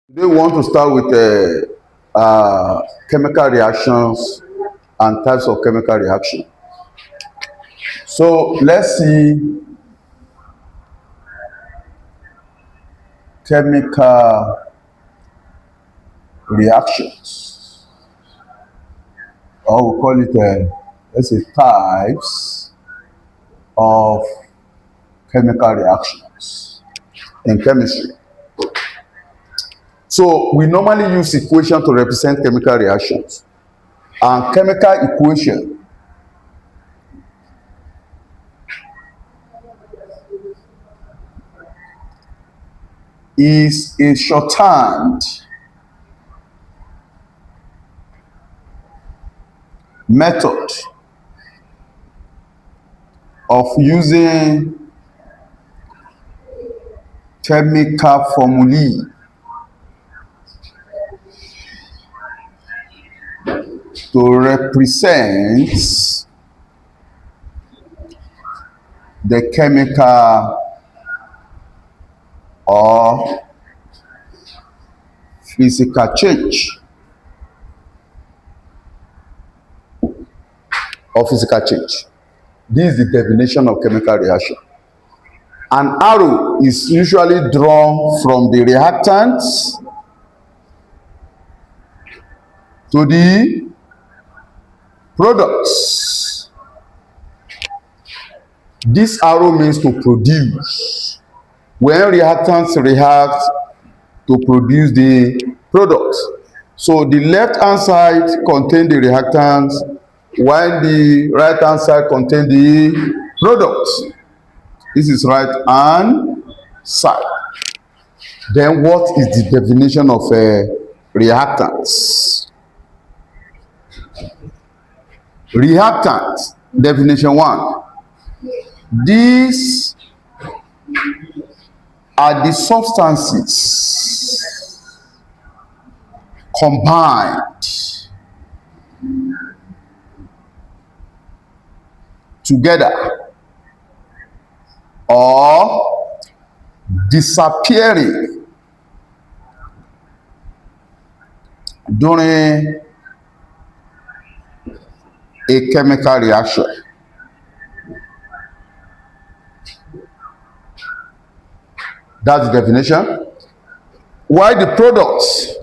Today we want to start with chemical reactions and types of chemical reaction. So let's see chemical reactions, or we call it let's say types of chemical reactions in chemistry. So we normally use equation to represent chemical reactions, and chemical equation is a shorthand method of using chemical formulae to represent the chemical or physical change This is the definition of chemical reaction. An arrow is usually drawn from the reactants to the products. This arrow means to produce. When reactants react to produce the products. So the left hand side contains the reactants, while the right hand side contains the products. This is right hand side. Then what is the definition of reactants? Reactants, definition 1. These are the substances combined together or disappearing during a chemical reaction. That's the definition. Why the products?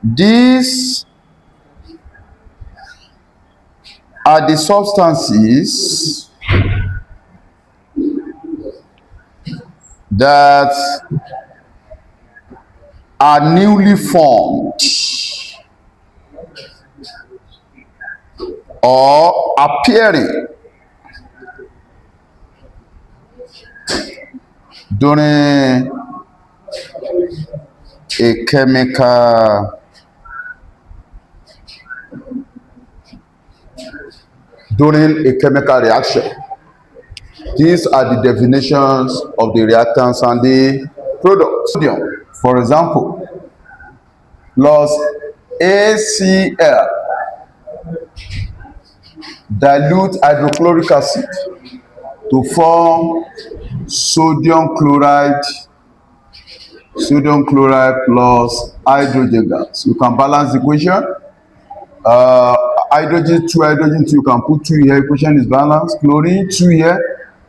These are the substances that are newly formed or appearing during a chemical reaction. These are the definitions of the reactants and the products. Sodium, for example, plus ACl, dilute hydrochloric acid to form sodium chloride plus hydrogen gas. You can balance the equation. Hydrogen 2, you can put 2 here, equation is balanced. Chlorine 2 here,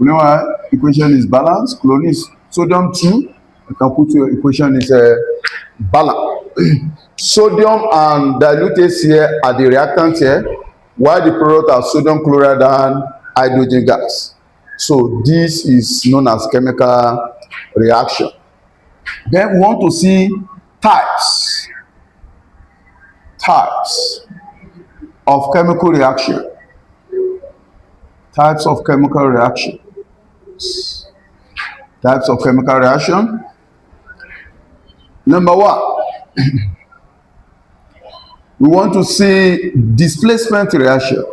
you know why? Equation is balanced. Chlorine is sodium 2, you can put 2, equation is balanced. Sodium and dilute HCl are the reactants here, while the product are sodium chloride and hydrogen gas. So this is known as chemical reaction. Then we want to see types of chemical reaction. Types of chemical reaction. Number 1, we want to see displacement reaction.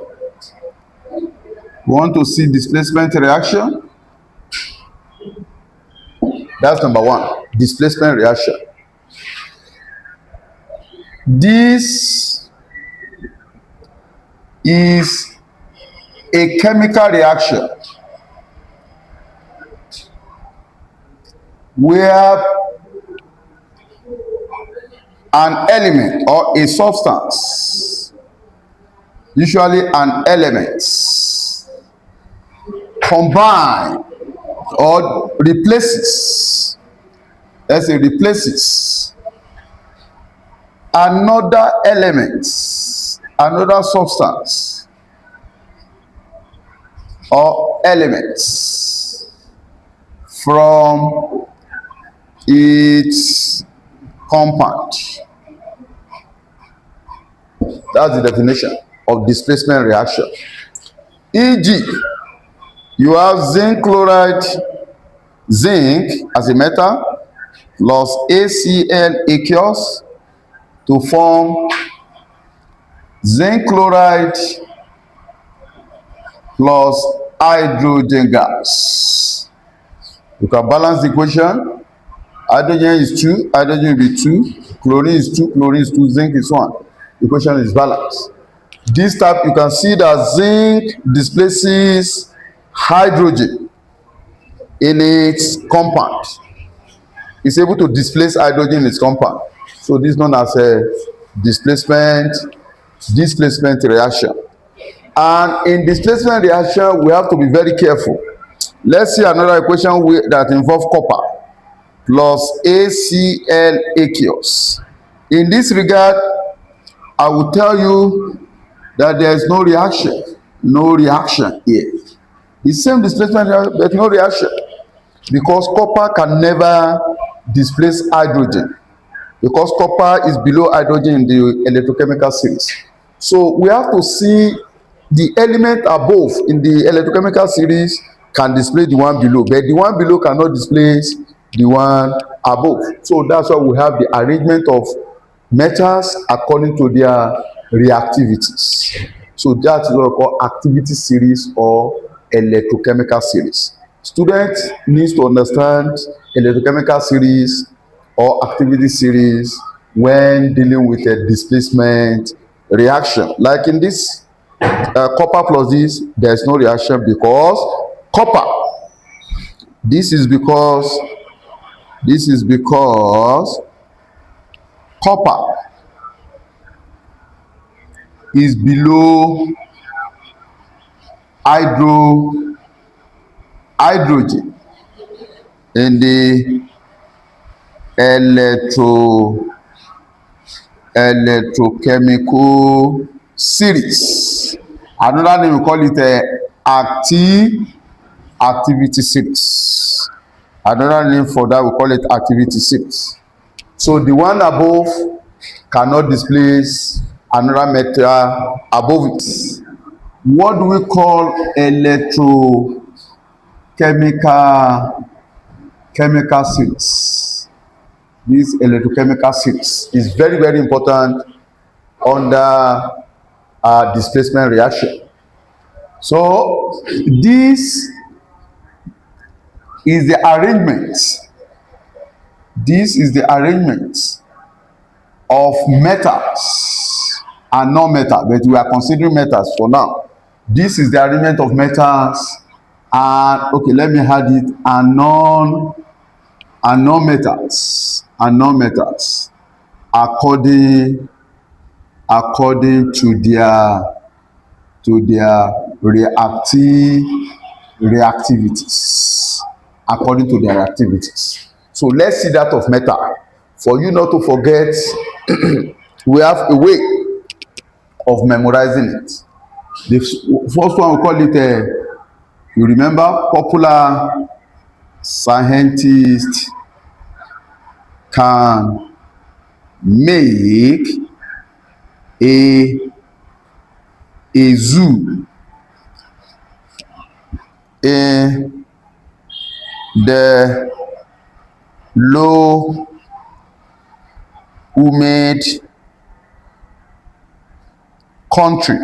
That's number 1, displacement reaction. This is a chemical reaction we have an element or a substance, usually an element, combine or replaces, let's say replaces another element, another substance or elements from its compound. That's the definition of displacement reaction. E.g., you have zinc chloride, zinc as a metal, plus ACl aqueous to form zinc chloride plus hydrogen gas. You can balance the equation. Hydrogen is 2, hydrogen will be 2, chlorine is 2, chlorine is 2, zinc is 1. The equation is balanced. This type, you can see that zinc displaces hydrogen in its compound. It's able to displace hydrogen in its compound. So this is known as a displacement reaction. And in displacement reaction, we have to be very careful. Let's see another equation that involves copper plus ACl aqueous. In this regard, I will tell you that there is no reaction here. The same displacement, but no reaction, because copper can never displace hydrogen, because copper is below hydrogen in the electrochemical series. So we have to see the element above in the electrochemical series can displace the one below, but the one below cannot displace the one above. So that's why we have the arrangement of metals according to their reactivities. So that is what we call activity series or electrochemical series. Students need to understand electrochemical series or activity series when dealing with a displacement reaction. Like in this copper plus this, there is no reaction because copper. This is because copper is below hydrogen in the electrochemical series. Another name we call it activity series. Another name for that we call it activity series. So the one above cannot displace another metal above it. What do we call chemical series? This electrochemical series is very, very important under displacement reaction. So this is the arrangement. This is the arrangement of metals and non-metal, but we are considering metals for now. This is the arrangement of metals and, okay, let me add it, and non-metals according to their reactivities. According to their activities. So let's see that of metal. For you not to forget, we have a way of memorizing it. The first one we call it you remember, popular scientist can make a zoo in the low humid country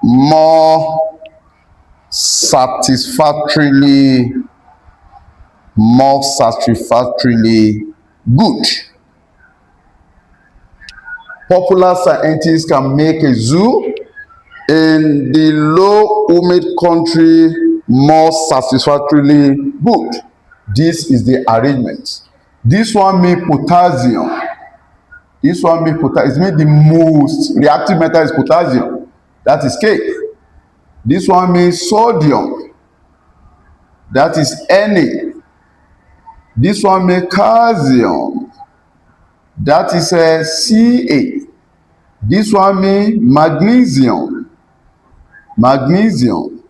more satisfactorily good. Popular scientists can make a zoo in the low humid country more satisfactorily good. This is the arrangement. This one means potassium. This one means potassium. It means the most reactive metal is potassium. That is K. This one means sodium. That is Na. This one means calcium. That is Ca. This one means magnesium. Magnesium.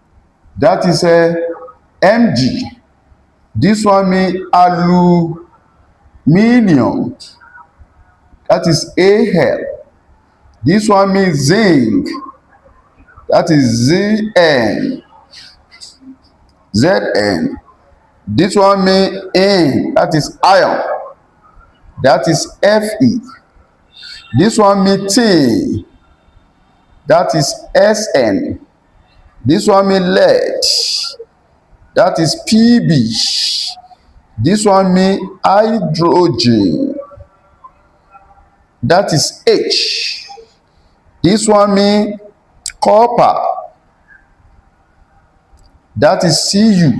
That is Mg. This one means aluminium. That is Al. This one means zinc. That is Zn. Zn. This one means In. That is iron. That is Fe. This one means Tin. That is Sn. This one means lead. That is Pb. This one means hydrogen. That is H. This one means copper. That is Cu.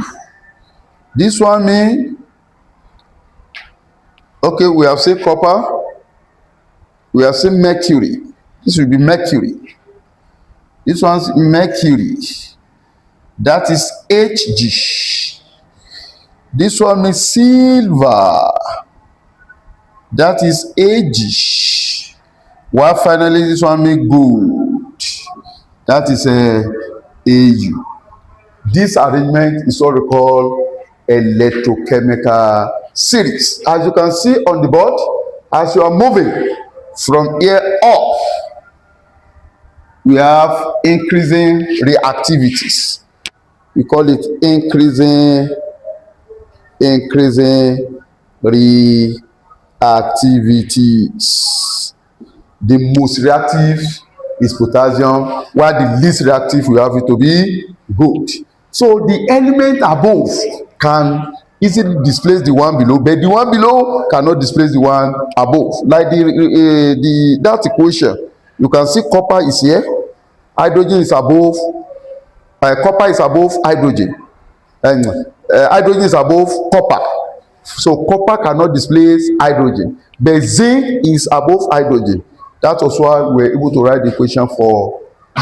This one means, okay, we have said copper. We have said mercury. This will be mercury. This one's mercury. That is Hg. This one means silver. That is Ag. While finally this one means gold. That is Au. This arrangement is what we call electrochemical series. As you can see on the board, as you are moving from here up, we have increasing reactivities. We call it increasing reactivities. The most reactive is potassium, while the least reactive we have it to be gold. So the element above can easily displace the one below, but the one below cannot displace the one above. Like that equation, you can see copper is here, hydrogen is above, copper is above hydrogen, and hydrogen is above copper. So copper cannot displace hydrogen, but zinc is above hydrogen. That was why we're able to write the equation for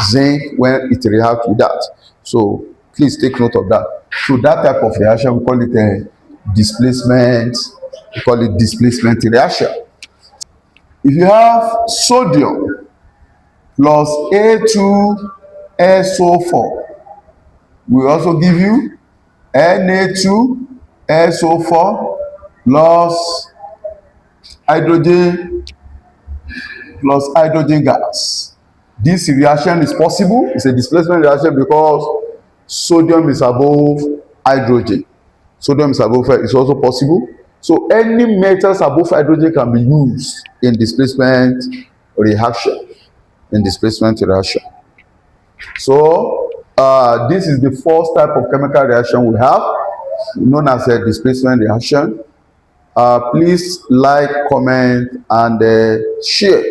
zinc when it reacts with that. So please take note of that. So that type of reaction, we call it a displacement. We call it displacement reaction. If you have sodium plus A2SO4, we also give you Na2SO4 plus hydrogen gas. This reaction is possible. It's a displacement reaction because sodium is above hydrogen. Sodium is above, it's also possible. So any metals above hydrogen can be used in displacement reaction. So this is the first type of chemical reaction we have, known as a displacement reaction. Please like, comment, and share.